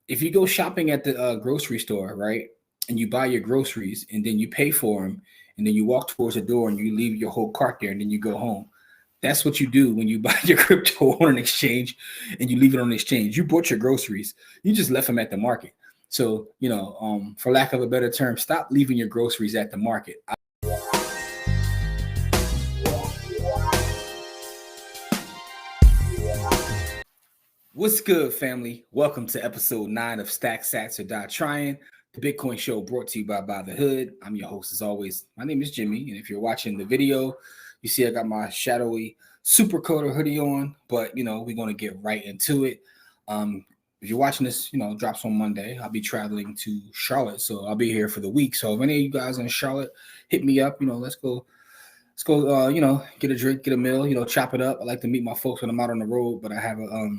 if you go shopping at the grocery store, right, and you buy your groceries and then you pay for them, and then you walk towards the door and you leave your whole cart there and then you go home. That's what you do when you buy your crypto on an exchange and you leave it on an exchange. You bought your groceries, you just left them at the market. So, for lack of a better term, stop leaving your groceries at the market. What's good, family? Welcome to episode 9 of Stack Sats or Die Trying, the Bitcoin show brought to you by the Hood. I'm your host, as always. My name is Jimmy, and if you're watching the video, you see I got my shadowy super coder hoodie on, but we're going to get right into it. If you're watching this, drops on Monday. I'll be traveling to Charlotte, so I'll be here for the week. So if any of you guys in Charlotte, hit me up. Let's go, get a drink, get a meal, chop it up. I like to meet my folks when I'm out on the road, but I have a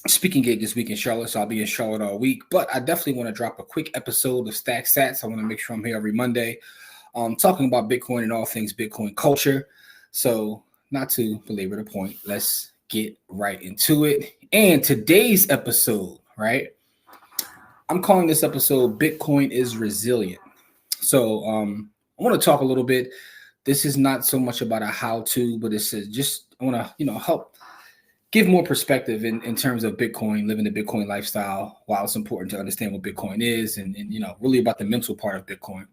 speaking gig this week in Charlotte, so I'll be in Charlotte all week. But I definitely want to drop a quick episode of Stack Sats. I want to make sure I'm here every Monday, talking about Bitcoin and all things Bitcoin culture. So not to belabor the point, let's get right into it. And today's episode, right, I'm calling this episode Bitcoin is Resilient. So I want to talk a little bit. This is not so much about a how-to, but it's just I want to help give more perspective in terms of Bitcoin, living the Bitcoin lifestyle, while it's important to understand what Bitcoin is and really about the mental part of Bitcoin.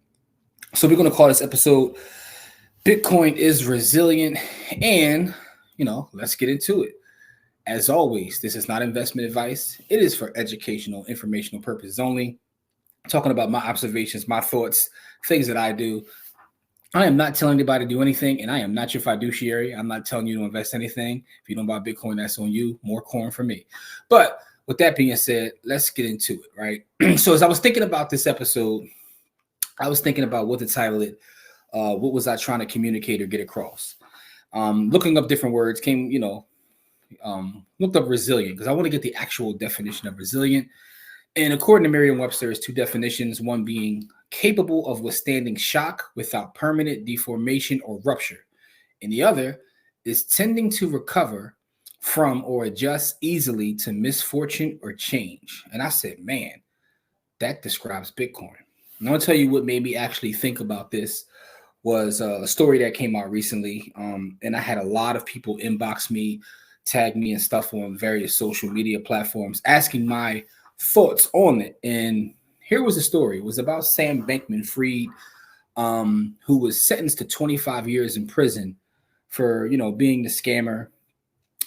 So we're going to call this episode Bitcoin is Resilient, and let's get into it. As always, this is not investment advice. It is for educational, informational purposes only. I'm talking about my observations, my thoughts, things that I do. I am not telling anybody to do anything, and I am not your fiduciary. I'm not telling you to invest anything. If you don't buy Bitcoin, that's on you. More corn for me. But with that being said, let's get into it, right? So as I was thinking about this episode, I was thinking about what to title it. What was I trying to communicate or get across? Looking up different words, looked up resilient because I want to get the actual definition of resilient. And according to Merriam-Webster, there's two definitions, one being capable of withstanding shock without permanent deformation or rupture. And the other is tending to recover from or adjust easily to misfortune or change. And I said, man, that describes Bitcoin. And I'll tell you what made me actually think about this was a story that came out recently. And I had a lot of people inbox me, tag me and stuff on various social media platforms asking my thoughts on it. And here was the story. It was about Sam Bankman-Fried, who was sentenced to 25 years in prison for, being the scammer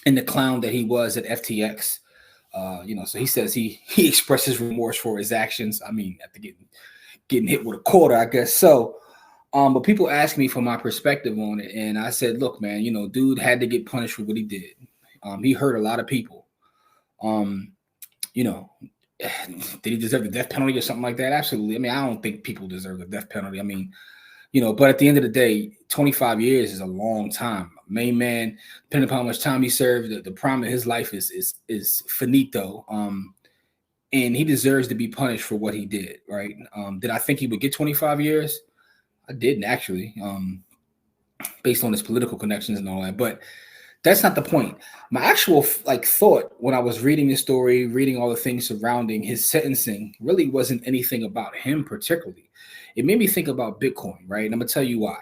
and the clown that he was at FTX. So he says he expresses remorse for his actions. I mean, after getting hit with a quarter, I guess. So, but people ask me for my perspective on it. And I said, look, man, dude had to get punished for what he did. He hurt a lot of people. Did he deserve the death penalty or something like that? Absolutely. I mean, I don't think people deserve the death penalty. I mean, but at the end of the day, 25 years is a long time. Main man, depending upon how much time he served, the prime of his life is finito. And he deserves to be punished for what he did, right? Did I think he would get 25 years? I didn't actually, based on his political connections and all that. But that's not the point. My actual thought when I was reading this story, reading all the things surrounding his sentencing, really wasn't anything about him particularly. It made me think about Bitcoin, right? And I'm gonna tell you why.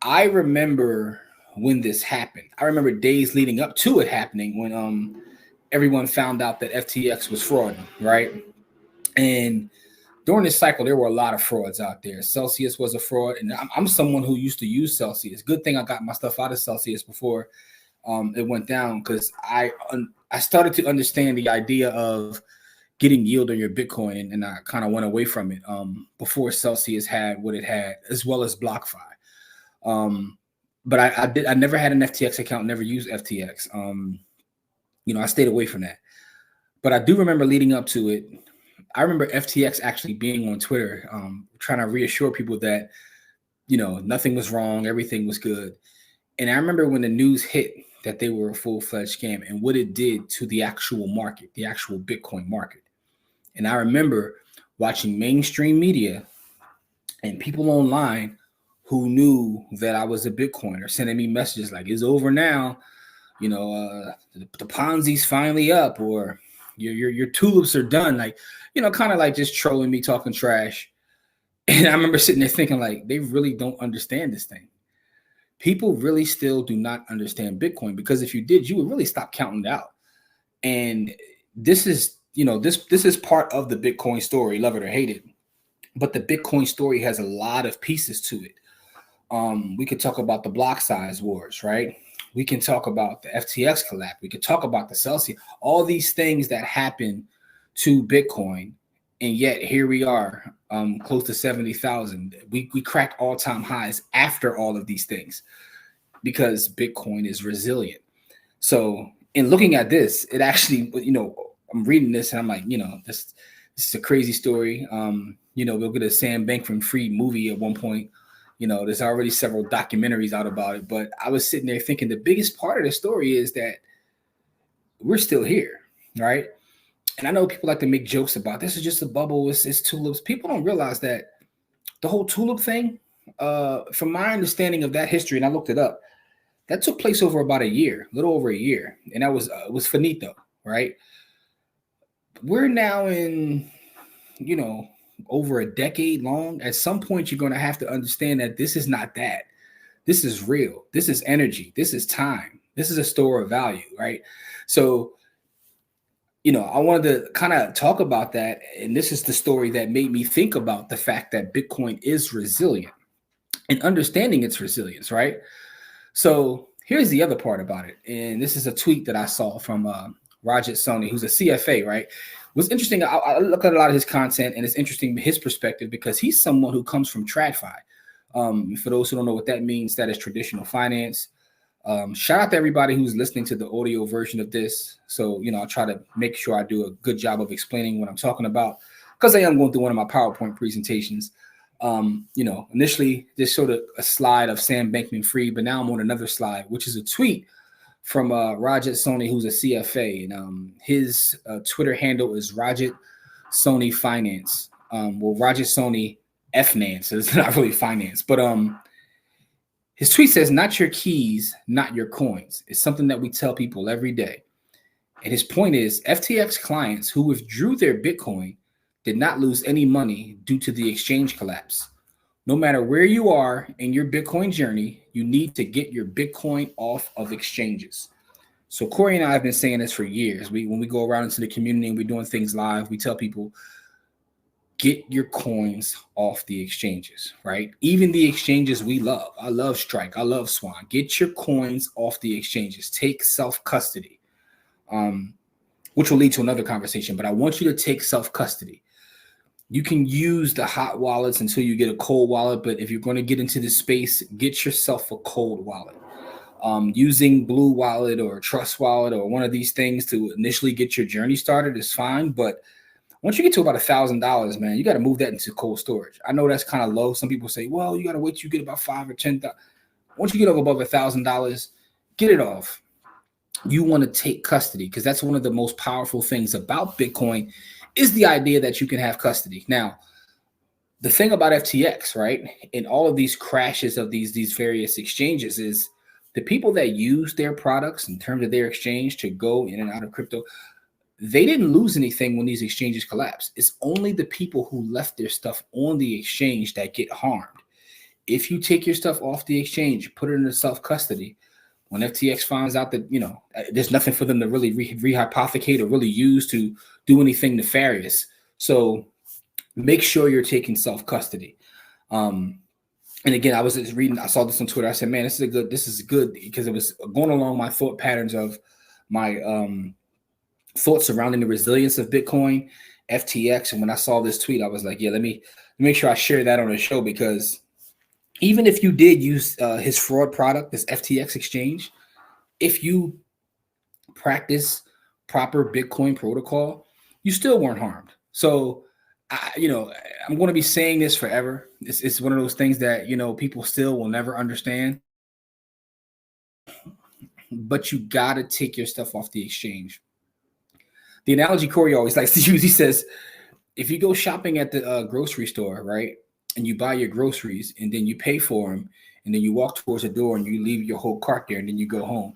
I remember when this happened. I remember days leading up to it happening when everyone found out that FTX was fraudulent, right? And during this cycle, there were a lot of frauds out there. Celsius was a fraud, and I'm someone who used to use Celsius. Good thing I got my stuff out of Celsius before it went down, because I started to understand the idea of getting yield on your Bitcoin, and I kind of went away from it before Celsius had what it had, as well as BlockFi. But I never had an FTX account, never used FTX. I stayed away from that. But I do remember leading up to it, I remember FTX actually being on Twitter, trying to reassure people that, nothing was wrong, everything was good. And I remember when the news hit that they were a full-fledged scam and what it did to the actual market, the actual Bitcoin market. And I remember watching mainstream media and people online who knew that I was a Bitcoiner sending me messages like, it's over now, the Ponzi's finally up, or Your tulips are done. Like, kind of like just trolling me, talking trash. And I remember sitting there thinking, like, they really don't understand this thing. People really still do not understand Bitcoin, because if you did, you would really stop counting it out. And this is, this is part of the Bitcoin story, love it or hate it. But the Bitcoin story has a lot of pieces to it. We could talk about the block size wars, right? We can talk about the FTX collapse. We could talk about the Celsius, all these things that happen to Bitcoin. And yet here we are, close to 70,000. We cracked all-time highs after all of these things, because Bitcoin is resilient. So in looking at this, it actually, I'm reading this and I'm like, this is a crazy story. We'll get a Sam Bankman-Fried movie at one point. There's already several documentaries out about it, but I was sitting there thinking the biggest part of the story is that we're still here, right? And I know people like to make jokes about this is just a bubble, it's tulips. People don't realize that the whole tulip thing, from my understanding of that history, and I looked it up, that took place over about a year, a little over a year, and that was it was finito, right? We're now in, over a decade long. At some point, you're going to have to understand that this is not that. This is real. This is energy. This is time. This is a store of value, right? So, I wanted to kind of talk about that. And this is the story that made me think about the fact that Bitcoin is resilient and understanding its resilience, right? So here's the other part about it. And this is a tweet that I saw from Ratchet Sony, who's a CFA, right? It was interesting. I look at a lot of his content, and it's interesting his perspective, because he's someone who comes from TradFi. For those who don't know what that means, that is traditional finance. Shout out to everybody who's listening to the audio version of this. So, I'll try to make sure I do a good job of explaining what I'm talking about, because I am going through one of my PowerPoint presentations. Initially just showed a slide of Sam Bankman-Fried, but now I'm on another slide, which is a tweet from Ratchet Sony, who's a CFA, and his Twitter handle is Ratchet Sony Finance. Ratchet Sony Finance, so it's not really finance, but his tweet says, "Not your keys, not your coins." It's something that we tell people every day. And his point is, FTX clients who withdrew their Bitcoin did not lose any money due to the exchange collapse. No matter where you are in your Bitcoin journey, you need to get your Bitcoin off of exchanges. So Corey and I have been saying this for years. When we go around into the community and we're doing things live, we tell people, get your coins off the exchanges, right? Even the exchanges we love. I love Strike. I love Swan. Get your coins off the exchanges. Take self-custody, which will lead to another conversation. But I want you to take self-custody. You can use the hot wallets until you get a cold wallet. But if you're going to get into this space, get yourself a cold wallet. Using Blue Wallet or Trust Wallet or one of these things to initially get your journey started is fine. But once you get to about $1,000, man, you got to move that into cold storage. I know that's kind of low. Some people say, well, you got to wait till you get about $5,000 or $10,000. Once you get over above $1,000, get it off. You want to take custody, because that's one of the most powerful things about Bitcoin is the idea that you can have custody. Now, the thing about FTX, right, and all of these crashes of these various exchanges is the people that use their products in terms of their exchange to go in and out of crypto, they didn't lose anything when these exchanges collapsed. It's only the people who left their stuff on the exchange that get harmed. If you take your stuff off the exchange, put it into self-custody, when FTX finds out that, there's nothing for them to really rehypothecate or really use to do anything nefarious. So make sure you're taking self-custody. And again, I was just reading, I saw this on Twitter. I said, man, this is good because it was going along my thought patterns of my thoughts surrounding the resilience of Bitcoin, FTX. And when I saw this tweet, I was like, yeah, let me make sure I share that on the show, because even if you did use his fraud product, this FTX exchange, if you practice proper Bitcoin protocol, you still weren't harmed. So, I'm going to be saying this forever. It's one of those things that, people still will never understand. But you got to take your stuff off the exchange. The analogy Corey always likes to use, he says, if you go shopping at the grocery store, right, and you buy your groceries and then you pay for them and then you walk towards the door and you leave your whole cart there and then you go home,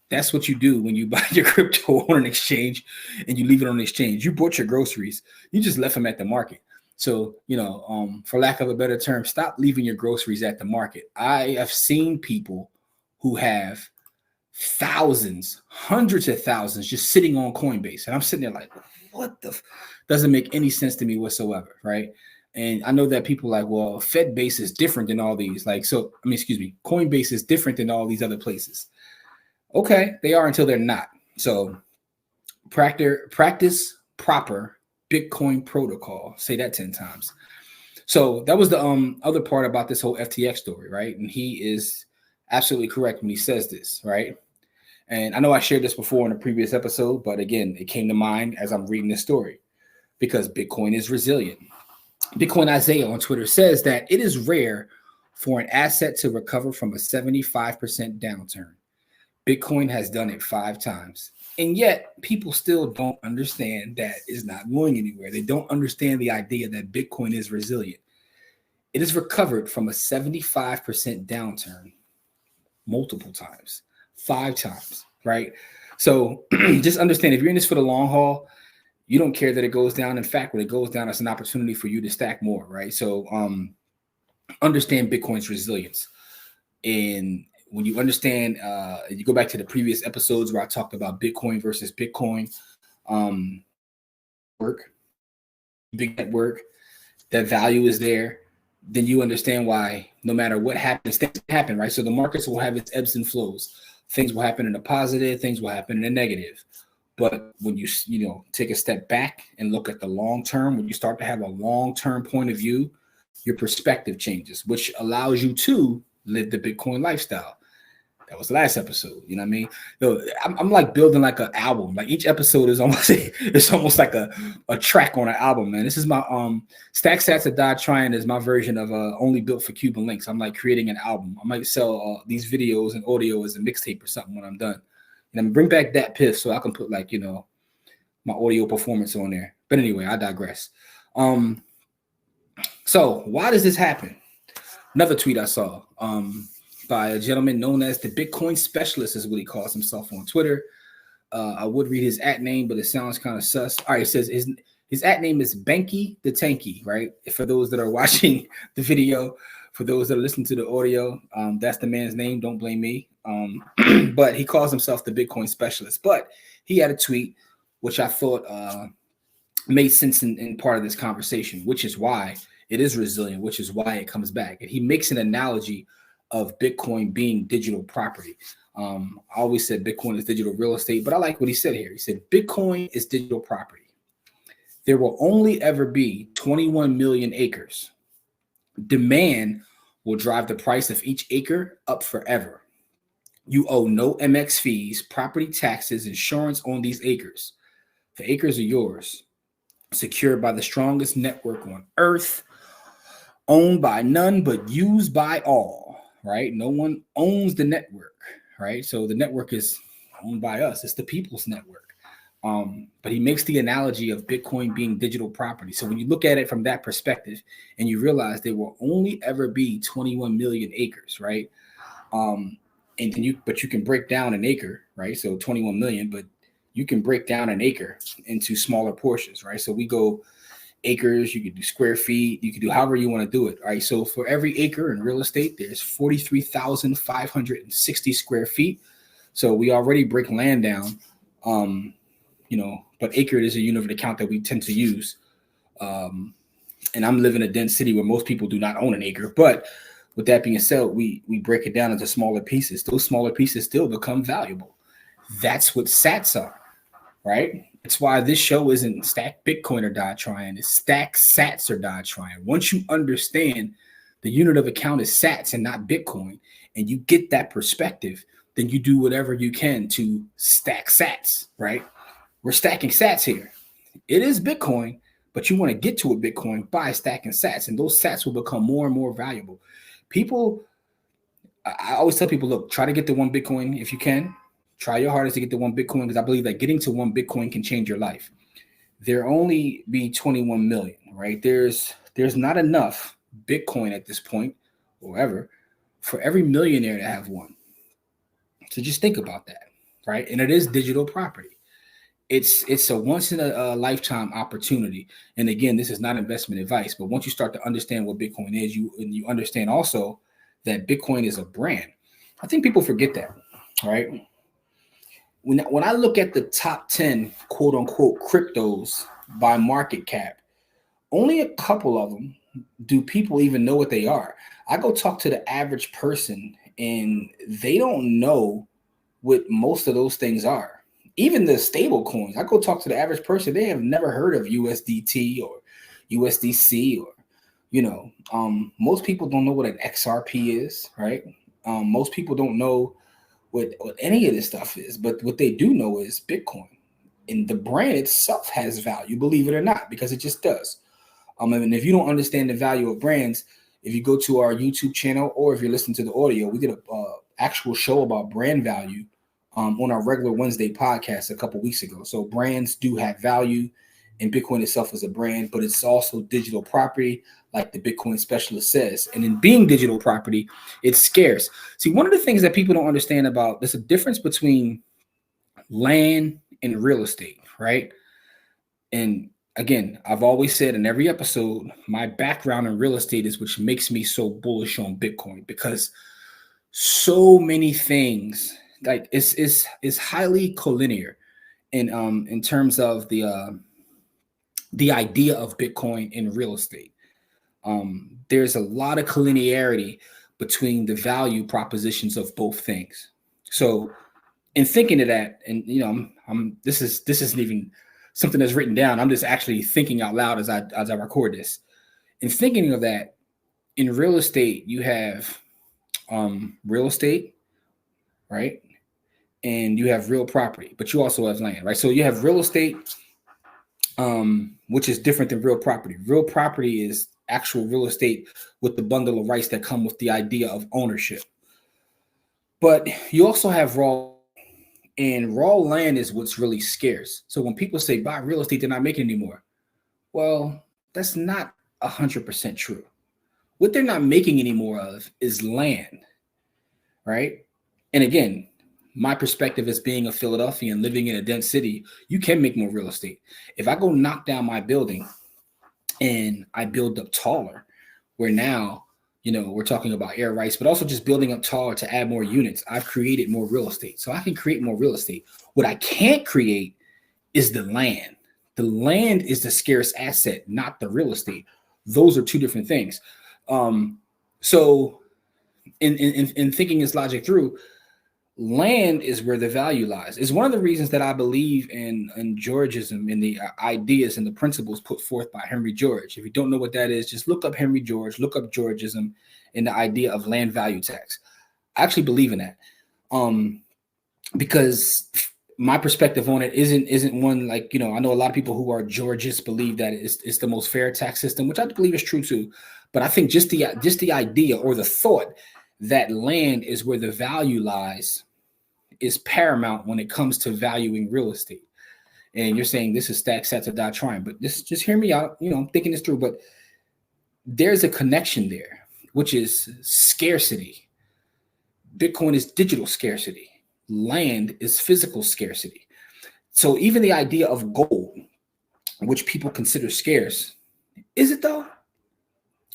That's what you do when you buy your crypto on an exchange and you leave it on the exchange. You bought your groceries. You just left them at the market. So, for lack of a better term, stop leaving your groceries at the market. I have seen people who have thousands, hundreds of thousands just sitting on Coinbase. And I'm sitting there like, what the doesn't make any sense to me whatsoever, right? And I know that people are like, well, FedBase is different than all these. Coinbase is different than all these other places. Okay, they are until they're not. So practice proper Bitcoin protocol. Say that 10 times. So that was the other part about this whole FTX story, right? And he is absolutely correct when he says this, right? And I know I shared this before in a previous episode, but again, it came to mind as I'm reading this story because Bitcoin is resilient. Bitcoin Isaiah on Twitter says that it is rare for an asset to recover from a 75% downturn. Bitcoin has done it 5 times. And yet people still don't understand that it's not going anywhere. They don't understand the idea that Bitcoin is resilient. It has recovered from a 75% downturn multiple times, 5 times, right? So just understand, if you're in this for the long haul, you don't care that it goes down. In fact, when it goes down, it's an opportunity for you to stack more, right? So understand Bitcoin's resilience. And when you understand, you go back to the previous episodes where I talked about Bitcoin versus Bitcoin, big network, that value is there, then you understand why no matter what happens, things happen, right? So the markets will have its ebbs and flows. Things will happen in a positive, things will happen in a negative. But when you take a step back and look at the long term, when you start to have a long-term point of view, your perspective changes, which allows you to live the Bitcoin lifestyle. That was the last episode. You know what I mean? I'm like building like an album. Like each episode is almost like a track on an album, man. This is my Stack Sats or Die Trying is my version of Only Built for Cuban Links. I'm like creating an album. I might sell these videos and audio as a mixtape or something when I'm done. And I'm bring back that piff so I can put like, my audio performance on there. But anyway, I digress. So why does this happen? Another tweet I saw by a gentleman known as the Bitcoin Specialist is what he calls himself on Twitter. I would read his @ name, but it sounds kind of sus. All right, it says his @ name is Banky the Tanky, right? For those that are watching the video, for those that are listening to the audio, that's the man's name. Don't blame me. But he calls himself the Bitcoin Specialist. But he had a tweet which I thought made sense in part of this conversation, which is why it is resilient, which is why it comes back. And he makes an analogy of Bitcoin being digital property. I always said Bitcoin is digital real estate, but I like what he said here. He said Bitcoin is digital property. There will only ever be 21 million acres. Demand will drive the price of each acre up forever. You owe no MX fees, property taxes, insurance on these acres. The acres are yours, secured by the strongest network on earth, owned by none but used by all. Right? No one owns the network, right? So the network is owned by us. It's the people's network. But he makes the analogy of Bitcoin being digital property. So when you look at it from that perspective and you realize there will only ever be 21 million acres, right? But you can break down an acre, right? So 21 million, but you can break down an acre into smaller portions, right? So we go acres, you could do square feet, you could do however you want to do it. All right. So for every acre in real estate, there's 43,560 square feet. So we already break land down, but acre is a unit of account that we tend to use. And I'm living in a dense city where most people do not own an acre. But with that being said, we break it down into smaller pieces. Those smaller pieces still become valuable. That's what sats are, right? It's why this show isn't Stack Bitcoin or Die Trying. It's Stack Sats or Die Trying. Once you understand the unit of account is sats and not Bitcoin, and you get that perspective, then you do whatever you can to stack sats, right? We're stacking sats here. It is Bitcoin, but you want to get to a Bitcoin by stacking sats, and those sats will become more and more valuable. I always tell people, look, try to get to 1 Bitcoin if you can. Try your hardest to get to 1 Bitcoin, because I believe that getting to 1 Bitcoin can change your life. There only be 21 million, right? There's not enough Bitcoin at this point, or ever, for every millionaire to have one. So just think about that. right? And it is digital property. It's a once in a lifetime opportunity. And again, this is not investment advice, but once you start to understand what Bitcoin is, you understand also that Bitcoin is a brand. I think people forget that, right? When I look at the top 10 quote unquote cryptos by market cap, only a couple of them do people even know what they are. I go talk to the average person and they don't know what most of those things are. Even the stable coins, I go talk to the average person, they have never heard of USDT or USDC or, most people don't know what an XRP is, right? Most people don't know what any of this stuff is, but what they do know is Bitcoin. And the brand itself has value, believe it or not, because it just does. And if you don't understand the value of brands, if you go to our YouTube channel or if you're listening to the audio, we did a actual show about brand value on our regular Wednesday podcast a couple weeks ago. So brands do have value, and Bitcoin itself is a brand, but it's also digital property, like the Bitcoin specialist says. And in being digital property, it's scarce. See, one of the things that people don't understand about, there's a difference between land and real estate, right? And again, I've always said in every episode, my background in real estate is which makes me so bullish on Bitcoin, because so many things, like it's highly collinear in terms of the idea of Bitcoin in real estate. There's a lot of collinearity between the value propositions of both things. So in thinking of that, and this isn't even something that's written down. I'm just actually thinking out loud as I record this. In thinking of that, in real estate, you have real estate, right? And you have real property, but you also have land, right? So you have real estate, which is different than real property. Real property is actual real estate with the bundle of rights that come with the idea of ownership. But you also have raw, and raw land is what's really scarce. So when people say buy real estate, they're not making anymore. Well, that's not 100% true. What they're not making any more of is land, right? And again, my perspective as being a Philadelphian living in a dense city, you can make more real estate. If I go knock down my building and I build up taller, where now, we're talking about air rights, but also just building up taller to add more units, I've created more real estate. So I can create more real estate. What I can't create is the land. The land is the scarce asset, not the real estate. Those are two different things. So in thinking this logic through, land is where the value lies. It's one of the reasons that I believe in Georgism and the ideas and the principles put forth by Henry George. If you don't know what that is, just look up Henry George, look up Georgism and the idea of land value tax. I actually believe in that, because my perspective on it isn't one like, I know a lot of people who are Georgists believe that it's the most fair tax system, which I believe is true too. But I think just the idea or the thought that land is where the value lies is paramount when it comes to valuing real estate. And you're saying this is stack sats or dot trying, but just hear me out. I'm thinking this through, but there's a connection there, which is scarcity. Bitcoin is digital scarcity. Land is physical scarcity. So even the idea of gold, which people consider scarce, is it though?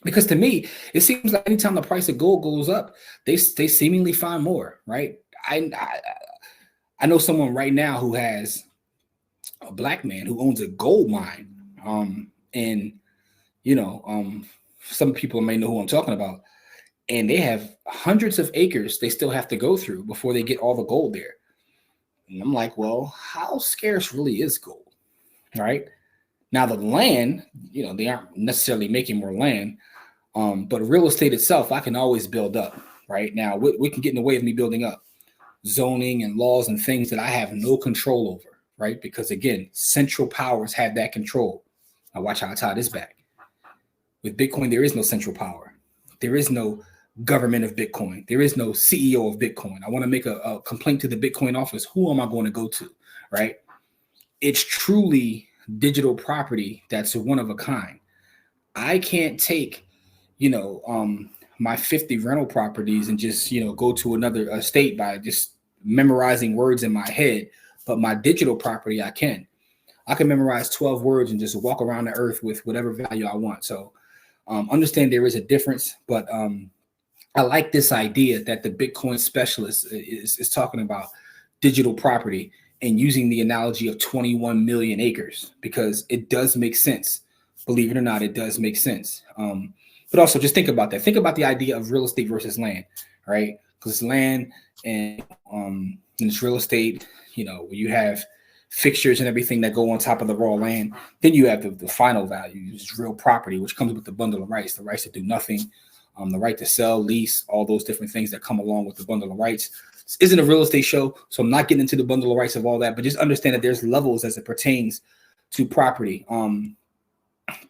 Because to me, it seems like anytime the price of gold goes up, they seemingly find more, right? I know someone right now who has a black man who owns a gold mine. And some people may know who I'm talking about. And they have hundreds of acres they still have to go through before they get all the gold there. And I'm like, well, how scarce really is gold, right? Now the land, they aren't necessarily making more land, but real estate itself, I can always build up, right? Now, what can get in the way of me building up? Zoning and laws and things that I have no control over, right? Because again, central powers have that control. Now watch how I tie this back. With Bitcoin, there is no central power. There is no government of Bitcoin. There is no CEO of Bitcoin. I want to make a complaint to the Bitcoin office. Who am I going to go to, right? It's truly digital property that's one of a kind. I can't take, my 50 rental properties and just, go to another state by just memorizing words in my head, but my digital property, I can memorize 12 words and just walk around the earth with whatever value I want. So understand there is a difference, but I like this idea that the Bitcoin specialist is talking about digital property and using the analogy of 21 million acres, because it does make sense. Believe it or not, it does make sense. But also just think about that. Think about the idea of real estate versus land, right? Because land and it's real estate, where you have fixtures and everything that go on top of the raw land. Then you have the final value, which is real property, which comes with the bundle of rights, the rights to do nothing, the right to sell, lease, all those different things that come along with the bundle of rights. This isn't a real estate show, so I'm not getting into the bundle of rights of all that, but just understand that there's levels as it pertains to property.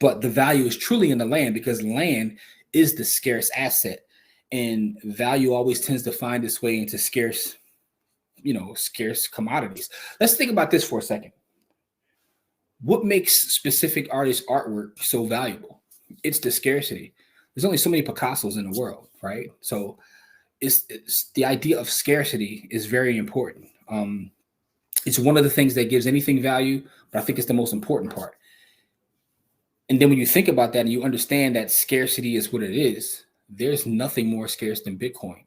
But the value is truly in the land, because land is the scarce asset, and value always tends to find its way into scarce commodities. Let's think about this for a second. What makes specific artists' artwork so valuable? It's the scarcity. There's only so many Picassos in the world, right? So it's the idea of scarcity is very important. It's one of the things that gives anything value, but I think it's the most important part. And then when you think about that and you understand that scarcity is what it is, there's nothing more scarce than Bitcoin.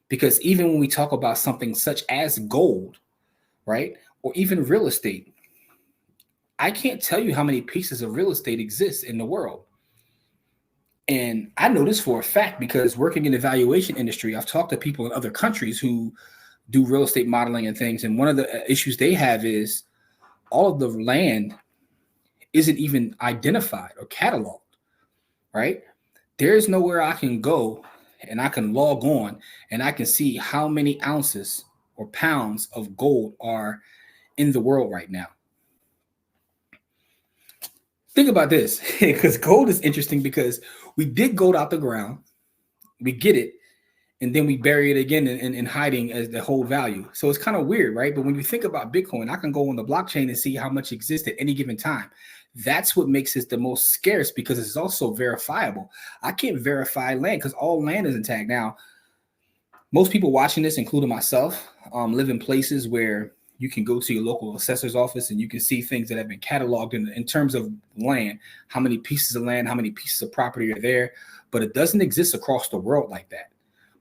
Because even when we talk about something such as gold, right, or even real estate, I can't tell you how many pieces of real estate exist in the world. And I know this for a fact because working in the valuation industry, I've talked to people in other countries who do real estate modeling and things. And one of the issues they have is all of the land isn't even identified or cataloged, right? There's nowhere I can go and I can log on and I can see how many ounces or pounds of gold are in the world right now. Think about this, because gold is interesting because we dig gold out the ground, we get it, and then we bury it again in hiding as the whole value. So it's kind of weird, right? But when you think about Bitcoin, I can go on the blockchain and see how much exists at any given time. That's what makes it the most scarce, because it's also verifiable. I can't verify land because all land isn't tagged. Now, most people watching this, including myself, live in places where you can go to your local assessor's office and you can see things that have been cataloged in terms of land, how many pieces of land, how many pieces of property are there, but it doesn't exist across the world like that.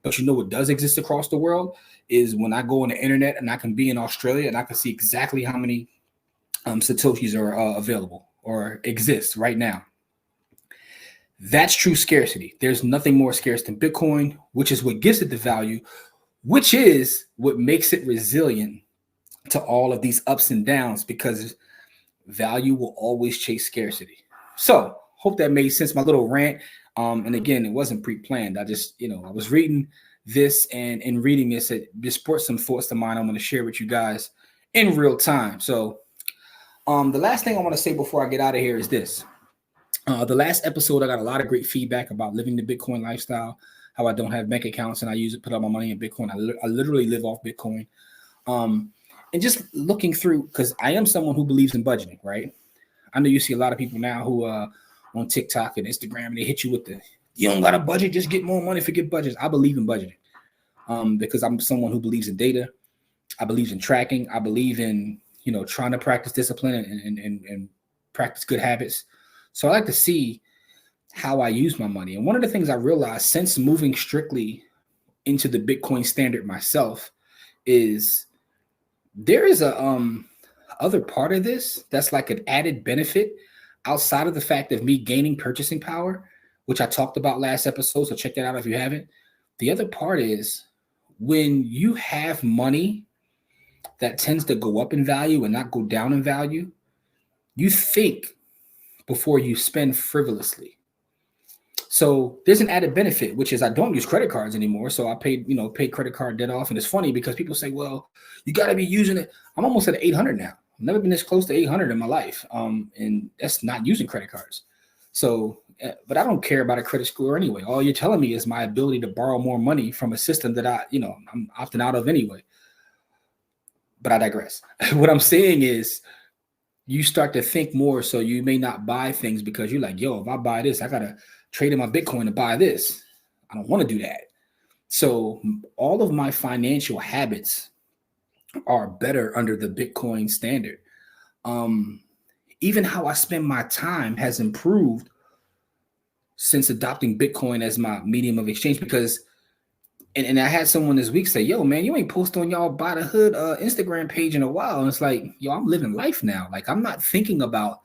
But you know what does exist across the world is when I go on the internet and I can be in Australia and I can see exactly how many Satoshis are available or exist right now. That's true scarcity. There's nothing more scarce than Bitcoin, which is what gives it the value, which is what makes it resilient to all of these ups and downs, because value will always chase scarcity. So hope that made sense, my little rant. And again, it wasn't pre-planned. I just, I was reading this, and in reading this, it just brought some thoughts to mind I'm going to share with you guys in real time. So the last thing I want to say before I get out of here is this. The last episode, I got a lot of great feedback about living the Bitcoin lifestyle, how I don't have bank accounts and I use it, put all my money in Bitcoin. I literally live off Bitcoin. And just looking through, because I am someone who believes in budgeting, right? I know you see a lot of people now who on TikTok and Instagram, and they hit you with you don't got a budget, just get more money, forget budgets. I believe in budgeting because I'm someone who believes in data. I believe in tracking. I believe in, trying to practice discipline and practice good habits. So I like to see how I use my money. And one of the things I realized since moving strictly into the Bitcoin standard myself is there is a other part of this that's like an added benefit outside of the fact of me gaining purchasing power, which I talked about last episode. So check that out if you haven't. The other part is when you have money that tends to go up in value and not go down in value, you think before you spend frivolously. So there's an added benefit, which is I don't use credit cards anymore. So I paid credit card debt off. And it's funny because people say, well, you got to be using it. I'm almost at 800 now. I've never been this close to 800 in my life. And that's not using credit cards. So, but I don't care about a credit score anyway. All you're telling me is my ability to borrow more money from a system that I'm opting out of anyway. But I digress. What I'm saying is you start to think more. So you may not buy things because you're like, yo, if I buy this, I got to trade in my Bitcoin to buy this. I don't want to do that. So all of my financial habits are better under the Bitcoin standard. Even how I spend my time has improved since adopting Bitcoin as my medium of exchange. Because, and I had someone this week say, yo, man, you ain't post on y'all Buy the Hood Instagram page in a while. And it's like, yo, I'm living life now. Like, I'm not thinking about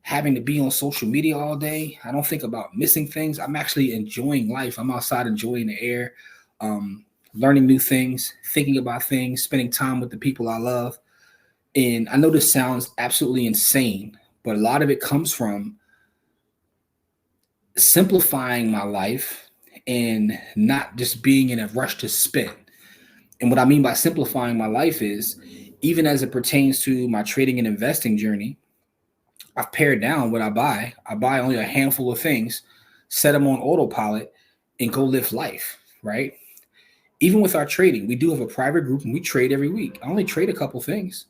having to be on social media all day. I don't think about missing things. I'm actually enjoying life. I'm outside enjoying the air, learning new things, thinking about things, spending time with the people I love. And I know this sounds absolutely insane, but a lot of it comes from simplifying my life and not just being in a rush to spend. And what I mean by simplifying my life is, even as it pertains to my trading and investing journey, I've pared down what I buy. I buy only a handful of things, set them on autopilot, and go live life, right? Even with our trading, we do have a private group and we trade every week. I only trade a couple things.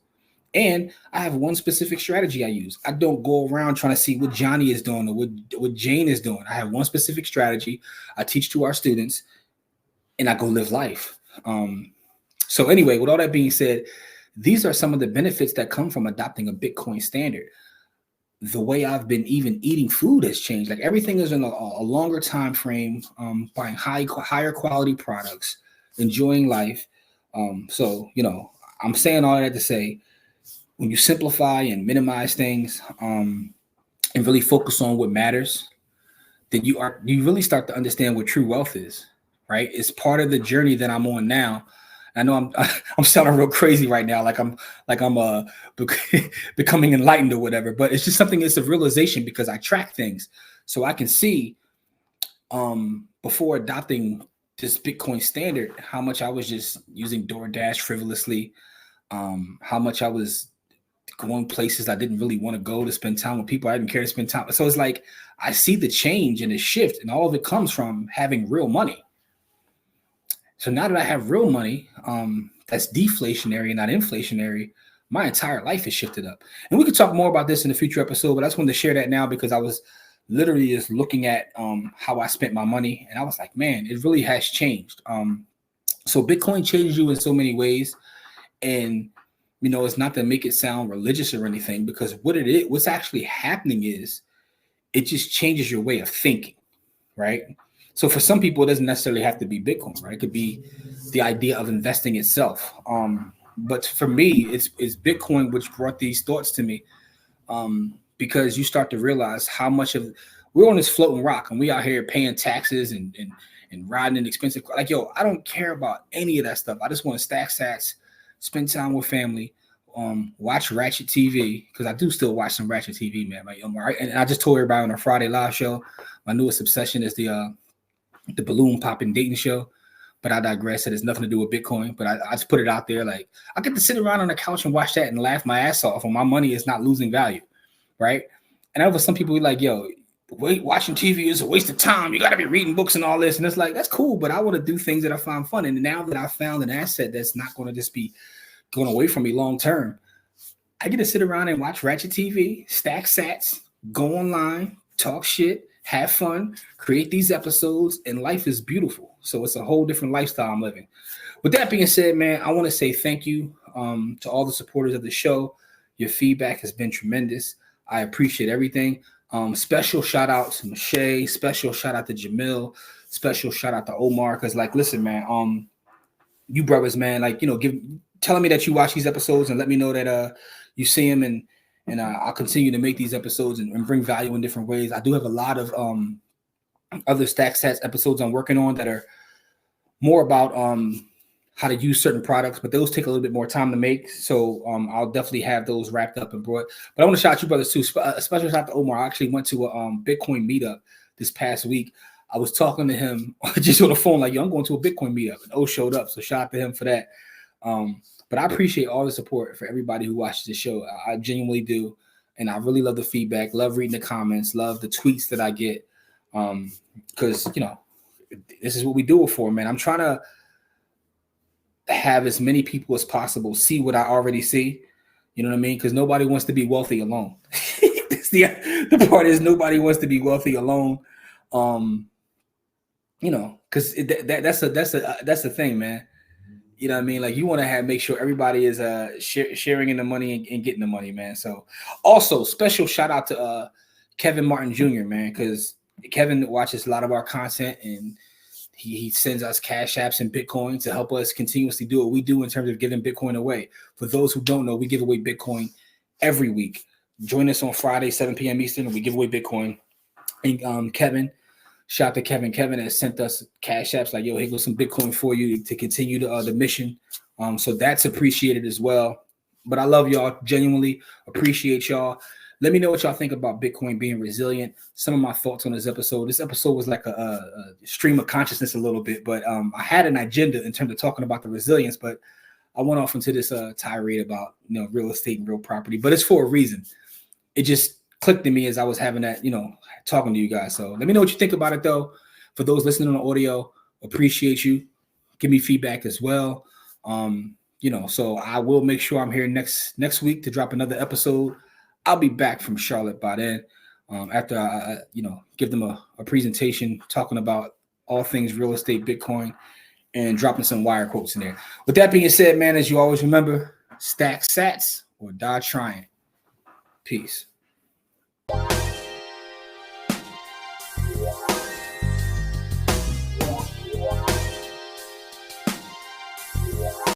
And I have one specific strategy I use. I don't go around trying to see what Johnny is doing or what Jane is doing. I have one specific strategy I teach to our students, and I go live life. So anyway, with all that being said, these are some of the benefits that come from adopting a Bitcoin standard. The way I've been even eating food has changed. Like, everything is in a longer time frame, buying higher quality products, enjoying life. So, I'm saying all that to say, when you simplify and minimize things, and really focus on what matters, then you really start to understand what true wealth is, right? It's part of the journey that I'm on now. I know I'm sounding real crazy right now, like I'm becoming enlightened or whatever, but it's just something. It's a realization because I track things, so I can see before adopting this Bitcoin standard how much I was just using DoorDash frivolously, how much I was going places I didn't really want to go to spend time with people I didn't care to spend time. So it's like I see the change and the shift, and all of it comes from having real money. So now that I have real money, that's deflationary and not inflationary, my entire life is shifted up. And we could talk more about this in a future episode, but I just wanted to share that now because I was literally just looking at how I spent my money, and I was like, man, it really has changed. So Bitcoin changes you in so many ways, and it's not to make it sound religious or anything, because what's actually happening is it just changes your way of thinking, right? So for some people, it doesn't necessarily have to be Bitcoin, right? It could be the idea of investing itself. But for me, it's Bitcoin which brought these thoughts to me, because you start to realize how much of we're on this floating rock, and we out here paying taxes and riding in expensive. Like, yo, I don't care about any of that stuff. I just want to stack sats, spend time with family, watch Ratchet TV, because I do still watch some Ratchet TV, man. And I just told everybody on a Friday live show, my newest obsession is the balloon popping dating show. But I digress. It has nothing to do with Bitcoin. But I just put it out there. Like, I get to sit around on the couch and watch that and laugh my ass off, and my money is not losing value, right? And I know some people be like, yo, watching TV is a waste of time. You got to be reading books and all this. And it's like, that's cool, but I want to do things that I find fun. And now that I found an asset that's not going to just be going away from me long term, I get to sit around and watch Ratchet TV, stack sats, go online, talk shit, have fun, create these episodes, and life is beautiful. So it's a whole different lifestyle I'm living. With that being said, man, I want to say thank you to all the supporters of the show. Your feedback has been tremendous. I appreciate everything. Special shout out to Mache, special shout out to Jamil, special shout out to Omar. Because, like, listen, man, you brothers, man, like, telling me that you watch these episodes and let me know that you see them, and I'll continue to make these episodes and bring value in different ways. I do have a lot of other Stack Sats episodes I'm working on that are more about how to use certain products, but those take a little bit more time to make. So I'll definitely have those wrapped up and brought. But I want to shout out you brothers too. A special shout out to Omar. I actually went to a Bitcoin meetup this past week. I was talking to him just on the phone, like, yo, I'm going to a Bitcoin meetup, and O showed up. So shout out to him for that. But I appreciate all the support for everybody who watches the show. I genuinely do. And I really love the feedback, love reading the comments, love the tweets that I get. Because, this is what we do it for, man. I'm trying to have as many people as possible see what I already see. You know what I mean? Because nobody wants to be wealthy alone. The part is, nobody wants to be wealthy alone. Because that's the thing, man. You know what I mean? Like you want to make sure everybody is sharing in the money and getting the money, man. So also special shout out to Kevin Martin Jr., man, because Kevin watches a lot of our content and he sends us cash apps and Bitcoin to help us continuously do what we do in terms of giving Bitcoin away. For those who don't know, we give away Bitcoin every week. Join us on Friday, 7 p.m. Eastern, and we give away Bitcoin. And Kevin, shout out to Kevin. Kevin has sent us cash apps like, yo, here goes some Bitcoin for you to continue the mission. So that's appreciated as well. But I love y'all, genuinely appreciate y'all. Let me know what y'all think about Bitcoin being resilient. Some of my thoughts on this episode. This episode was like a stream of consciousness a little bit, but I had an agenda in terms of talking about the resilience, but I went off into this tirade about real estate and real property, but it's for a reason. It just clicked in me as I was having that, talking to you guys. So let me know what you think about it, though. For those listening on audio, appreciate you. Give me feedback as well. So I will make sure I'm here next week to drop another episode. I'll be back from Charlotte by then. After I give them a presentation talking about all things real estate, Bitcoin, and dropping some wire quotes in there. With that being said, man, as you always remember, stack sats or die trying. Peace.